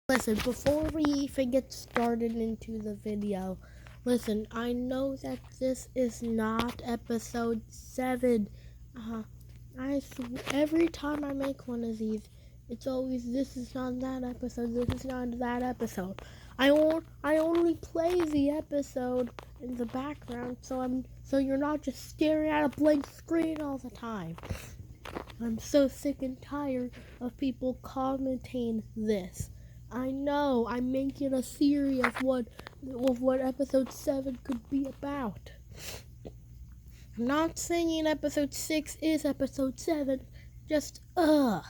Listen, before we even get started into the video, listen, I know that this is not episode 7. Every time I make one of these, it's always, this is not that episode, this is not that episode. I only play the episode in the background, so you're not just staring at a blank screen all the time. I'm so sick and tired of people commenting this. I know, I'm making a theory of what episode 7 could be about. I'm not saying episode 6 is episode 7, just And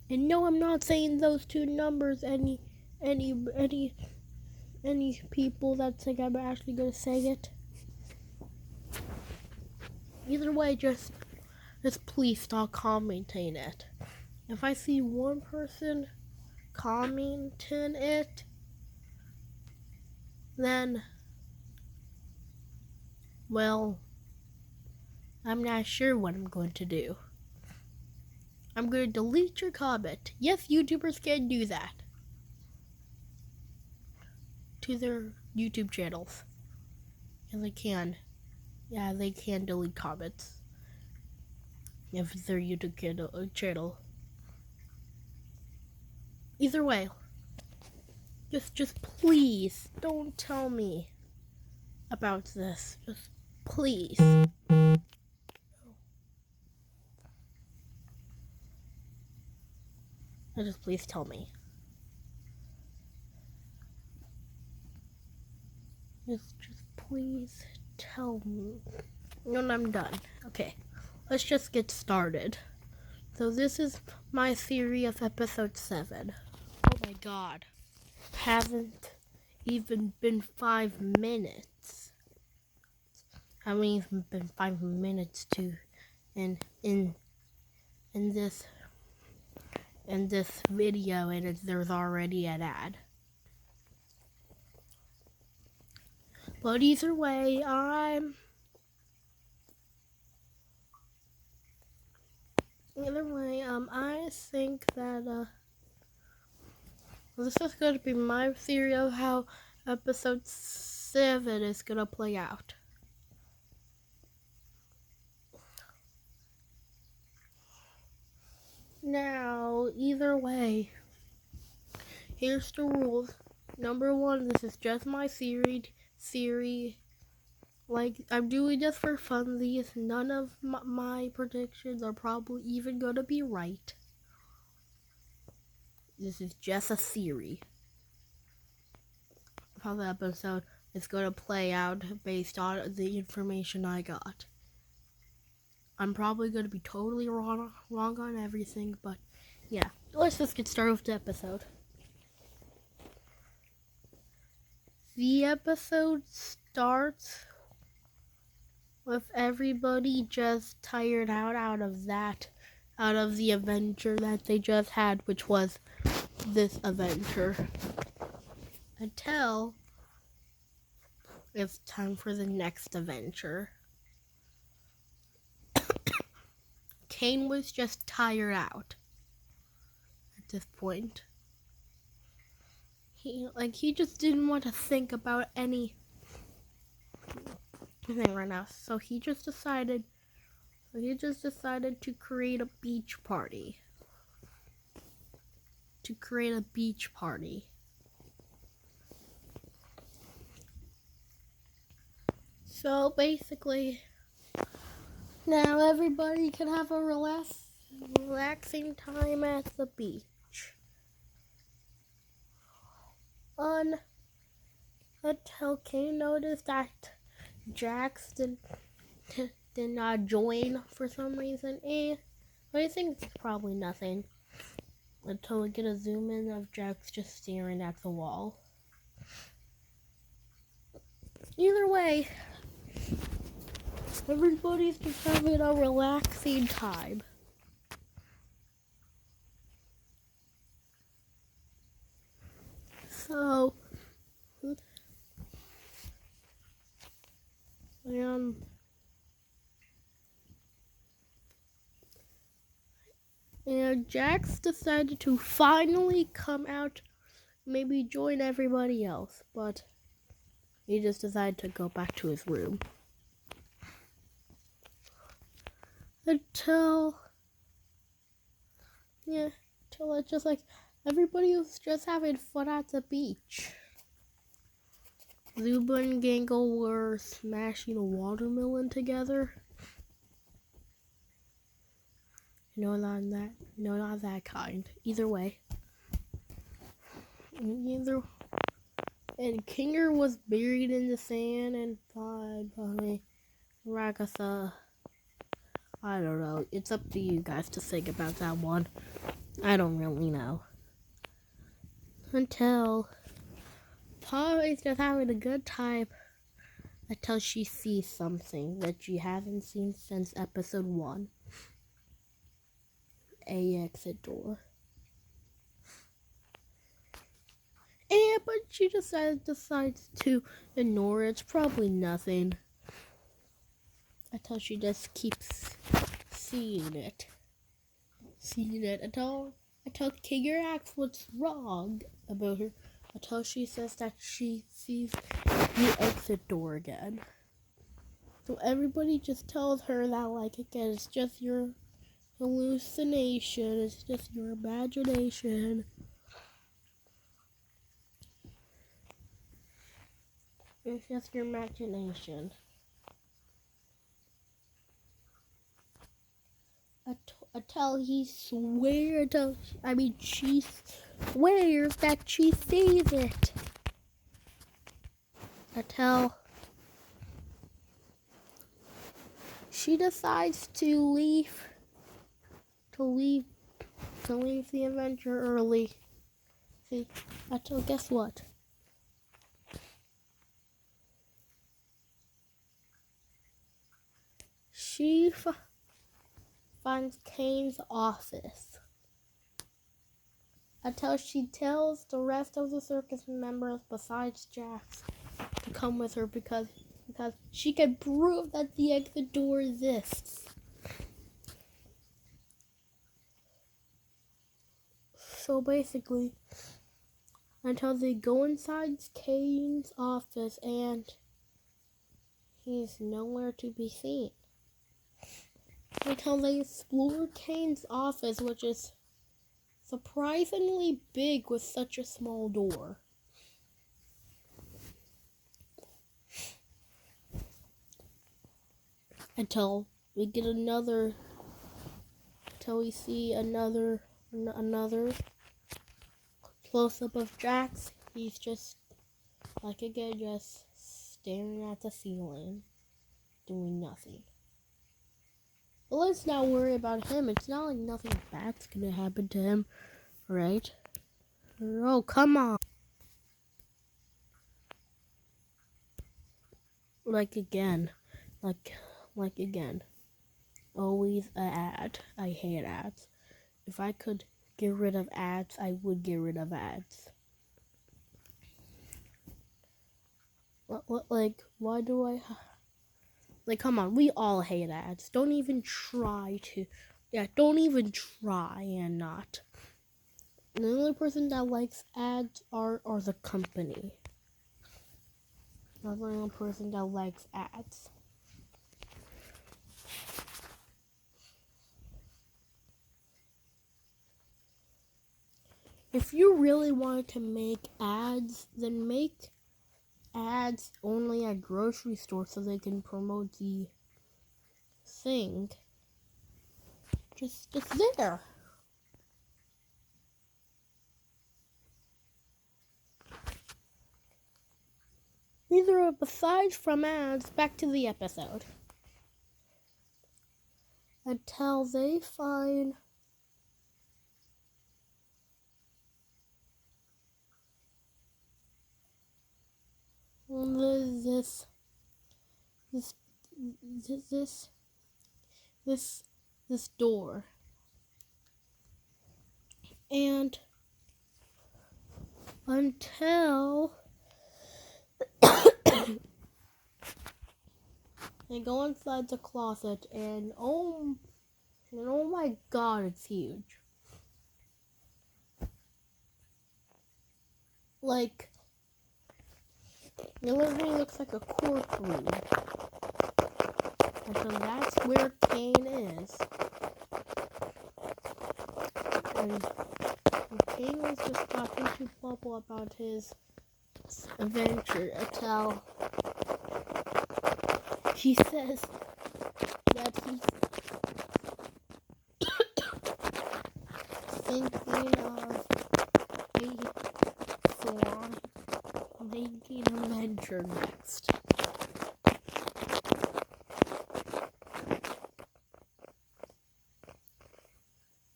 no, I'm not saying those two numbers any people that think I'm actually gonna say it. Either way, just please stop commenting it. If I see one person commenting it, then, well, I'm not sure what I'm going to do. I'm going to delete your comment. Yes, YouTubers can do that to their YouTube channels. And they can. Yeah, they can delete comments if it's their YouTube channel. Either way, just please don't tell me about this. Just please. Just please tell me. Just please tell me. And I'm done. Okay, let's just get started. So this is my theory of episode 7. Oh my god. Hasn't even been 5 minutes. Haven't even been 5 minutes to in this video, and there's already an ad. But either way, I think that this is going to be my theory of how episode 7 is going to play out. Now, either way, here's the rules. Number 1, this is just my theory. Like, I'm doing this for funsies. None of my predictions are probably even going to be right. This is just a theory of how the episode is going to play out based on the information I got. I'm probably going to be totally wrong on everything, but yeah. Let's just get started with the episode. The episode starts with everybody just tired out of the adventure that they just had, which was this adventure. Until it's time for the next adventure. Kane was just tired out at this point. He just didn't want to think about anything right now. So he just decided to create a beach party. So basically, now everybody can have a relaxing time at the beach. Until Kane noticed that Jax did not join for some reason. I think it's probably nothing. Until we get a zoom in of Jax just staring at the wall. Either way, everybody's just having a relaxing time. So, Jax decided to finally come out, maybe join everybody else, but he just decided to go back to his room. Until it's just like everybody was just having fun at the beach. Zuba and Gangle were smashing a watermelon together. No, not that kind. Either way. And Kinger was buried in the sand and by Ragatha. I don't know. It's up to you guys to think about that one. I don't really know. Until Polly's just having a good time until she sees something that she hasn't seen since episode 1. A exit door. But she decides to ignore it. It's probably nothing. Until she just keeps seeing it. Until Kinger asks what's wrong about her. Until she says that she sees the exit door again. So everybody just tells her that, like, again, it's just your hallucination. It's just your imagination. It's just your imagination. Until she swears that she sees it. Until she decides to leave the adventure early. See, until guess what? She finds Kane's office. Until she tells the rest of the circus members besides Jax to come with her because she can prove that the exit door exists. So basically, until they go inside Kane's office and he's nowhere to be seen. Until they explore Kane's office, which is surprisingly big with such a small door. Until we see another close-up of Jax. He's just, like again, just staring at the ceiling, doing nothing. But let's not worry about him. It's not like nothing bad's gonna happen to him, right? Oh, come on. Like again. Always an ad. I hate ads. If I could get rid of ads, I would get rid of ads. Why do I... Like, come on, we all hate ads. Don't even try and not. The only person that likes ads are the company. Not the only person that likes ads. If you really wanted to make ads, then make ads only at grocery stores so they can promote the thing. Just there. Besides from ads, back to the episode. Until they find this door, and until they go inside the closet, and oh my god, it's huge. like, it literally looks like a courtroom. And so that's where Kane is. And Kane was just talking to Bubble about his adventure until he says that he's thinking of making a venture next.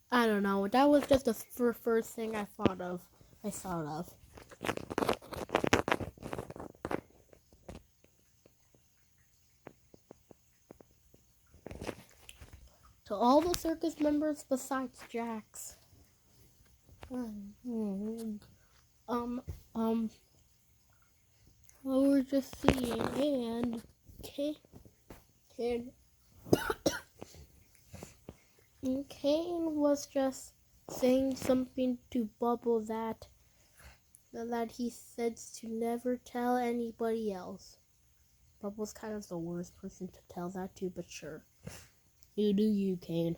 I don't know. That was just the first thing I thought of. To all the circus members besides Jax. What we're just seeing, and Kane was just saying something to Bubble that he said to never tell anybody else. Bubble's kind of the worst person to tell that to, but sure. You do you, Kane.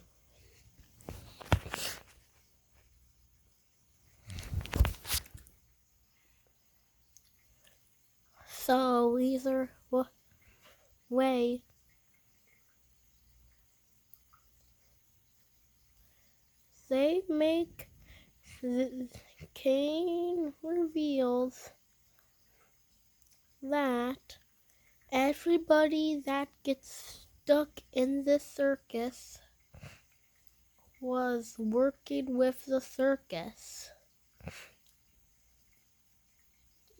So either way, they make Kane reveals that everybody that gets stuck in the circus was working with the circus.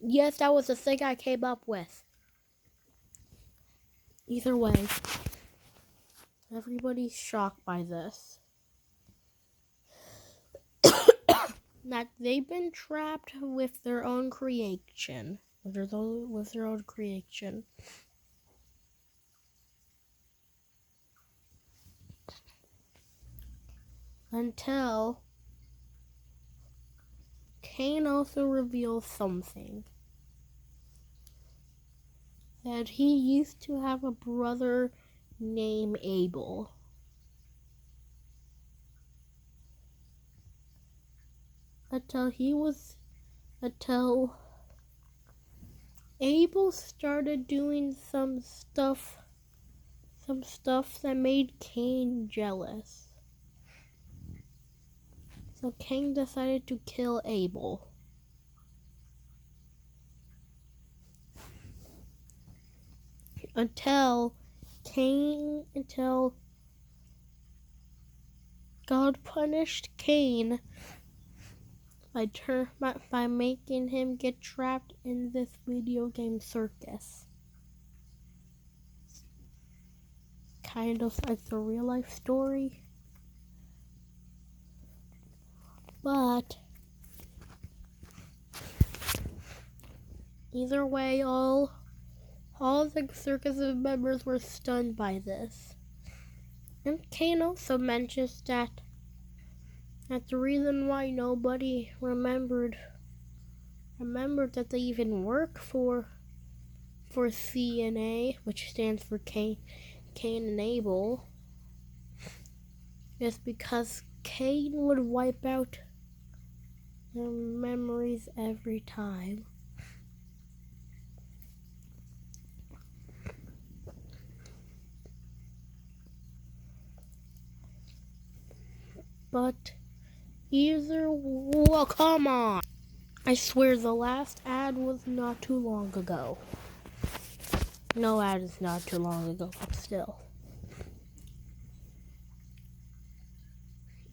Yes, that was the thing I came up with. Either way, everybody's shocked by this. That they've been trapped with their own creation. With their own creation. Until Kane also reveals something. That he used to have a brother named Abel. Until Abel started doing some stuff that made Kane jealous. So Kane decided to kill Abel. Until God punished Kane by making him get trapped in this video game circus. Kind of like the real life story. But either way, all the circus members were stunned by this. And Kane also mentions that the reason why nobody remembered that they even work for CNA, which stands for Cain and Abel, is because Cain would wipe out their memories every time. But well, come on. I swear the last ad was not too long ago. No ad is not too long ago, but still.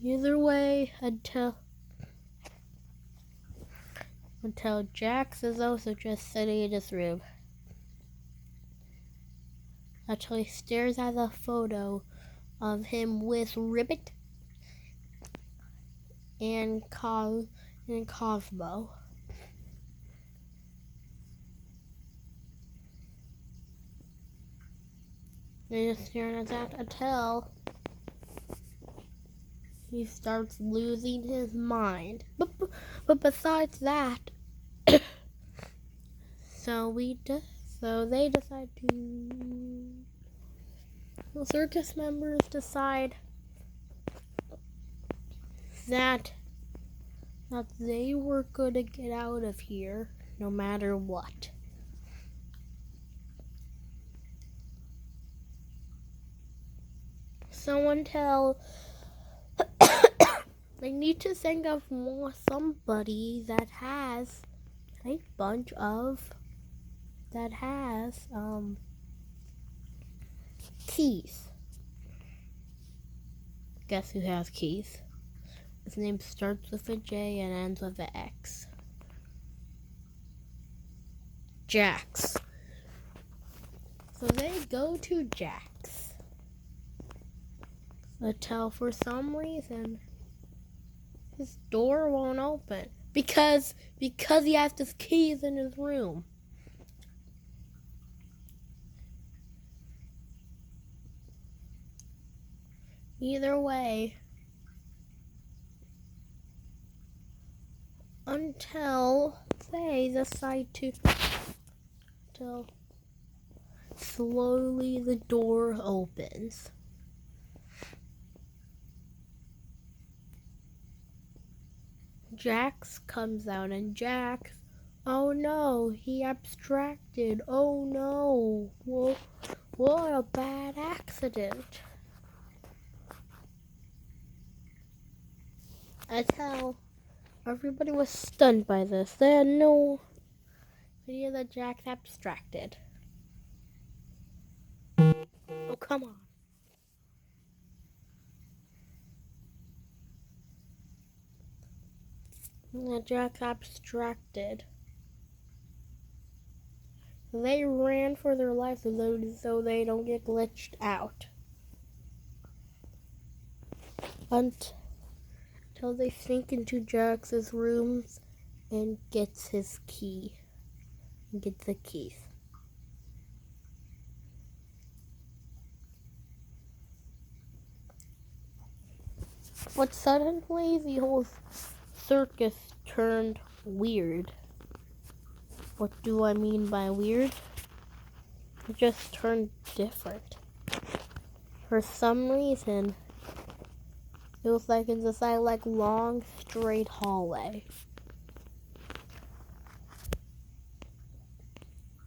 Either way, until Jax is also just sitting in his room. Until he stares at a photo of him with Ribbit and Cosmo. And just staring at that until he starts losing his mind. But besides that, So they decide to. The circus members decide that they were gonna get out of here no matter what. They need to think of somebody that has a bunch of keys. Guess who has keys? His name starts with a J and ends with an X. Jax. So they go to Jax. Until for some reason his door won't open. Because he has his keys in his room. Either way, until they decide till slowly the door opens. Jax comes out and Jax, oh no, he abstracted. Oh no, what a bad accident. Until everybody was stunned by this. They had no idea that Jax abstracted. Oh, come on. Jax abstracted. They ran for their lives so they don't get glitched out. Until they sneak into Jax's rooms and gets his key. And gets the keys. But suddenly the whole circus turned weird. What do I mean by weird? It just turned different. For some reason, it was like in this long straight hallway.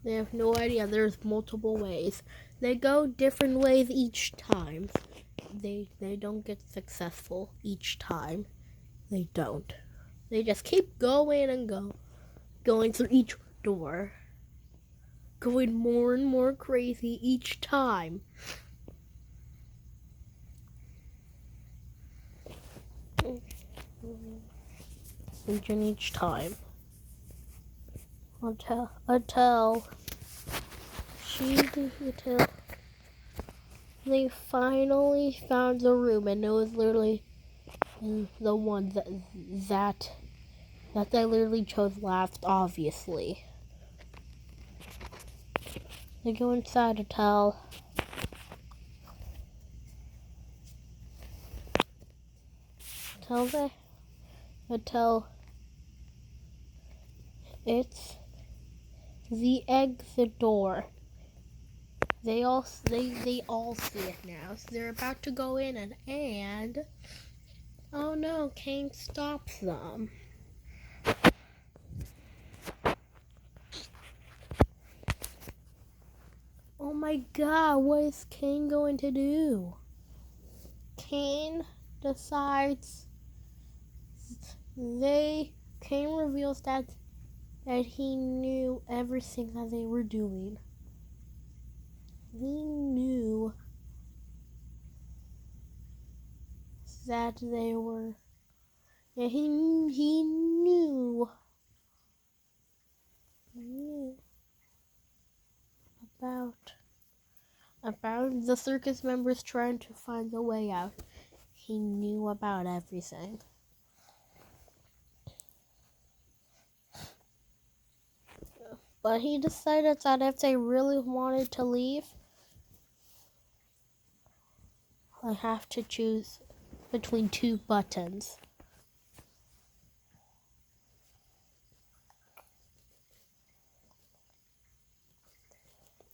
They have no idea there's multiple ways. They go different ways each time. They don't get successful each time. They don't. They just keep going and going through each door. Going more and more crazy each time. Each time. Until they finally found the room, and it was literally the one that they literally chose last, obviously. They go inside to tell it's the exit door. They all see it now. So they're about to go in and oh no, Kane stops them. Oh my god, what is Kane going to do? Kane decides Kane reveals that he knew everything that they were doing. He knew that they were. Yeah, he knew about the circus members trying to find a way out. He knew about everything. But he decided that if they really wanted to leave, I have to choose between two buttons.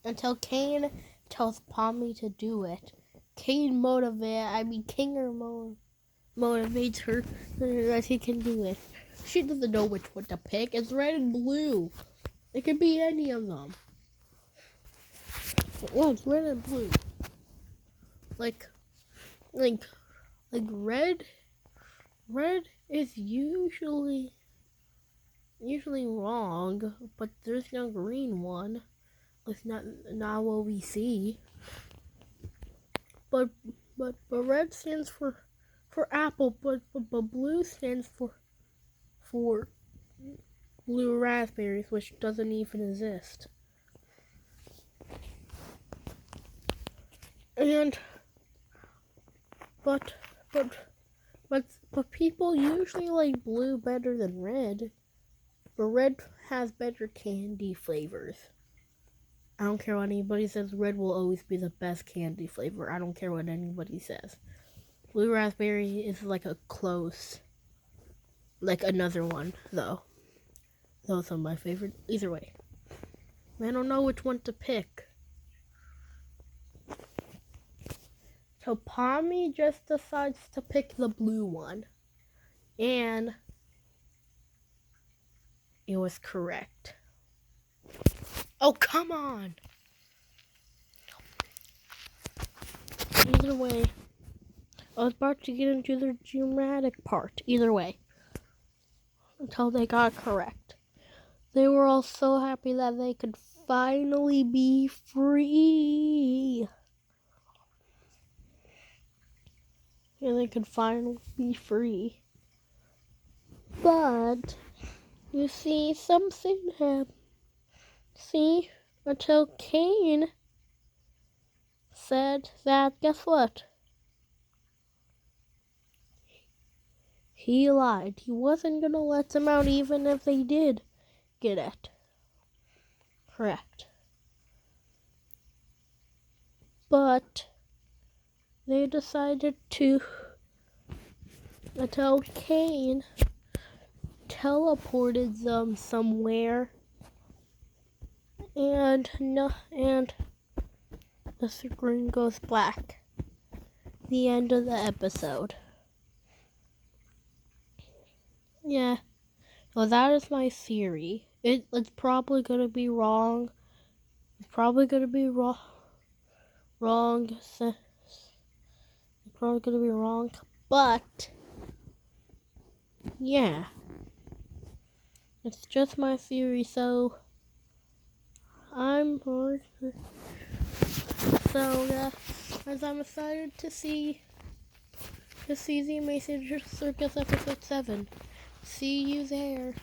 until Kane tells Pommy to do it. Kinger motivates her that he can do it. She doesn't know which one to pick. It's red and blue. It could be any of them. Well, it's red and blue. Like red. Red is usually wrong, but there's no green one. It's not what we see. But red stands for apple, but blue stands for blue raspberries, which doesn't even exist. And but people usually like blue better than red. But red has better candy flavors. I don't care what anybody says, red will always be the best candy flavor. I don't care what anybody says. Blue raspberry is like a close, like another one, though. Those are my favorite. Either way. I don't know which one to pick. So Pommy just decides to pick the blue one. And it was correct. Oh, come on! Either way, I was about to get into the dramatic part. Either way. Until they got correct. They were all so happy that they could finally be free. And they could finally be free. But, you see, something happened. See, until Kane said that, guess what? He lied. He wasn't going to let them out even if they did get it correct. But they decided to tell Kane teleported them somewhere, and the screen goes black. The end of the episode. Yeah. Well, that is my theory. It's probably gonna be wrong. It's probably gonna be wrong. It's probably gonna be wrong. But yeah. It's just my theory, so as I'm excited to see the Amazing Circus episode 7. See you there.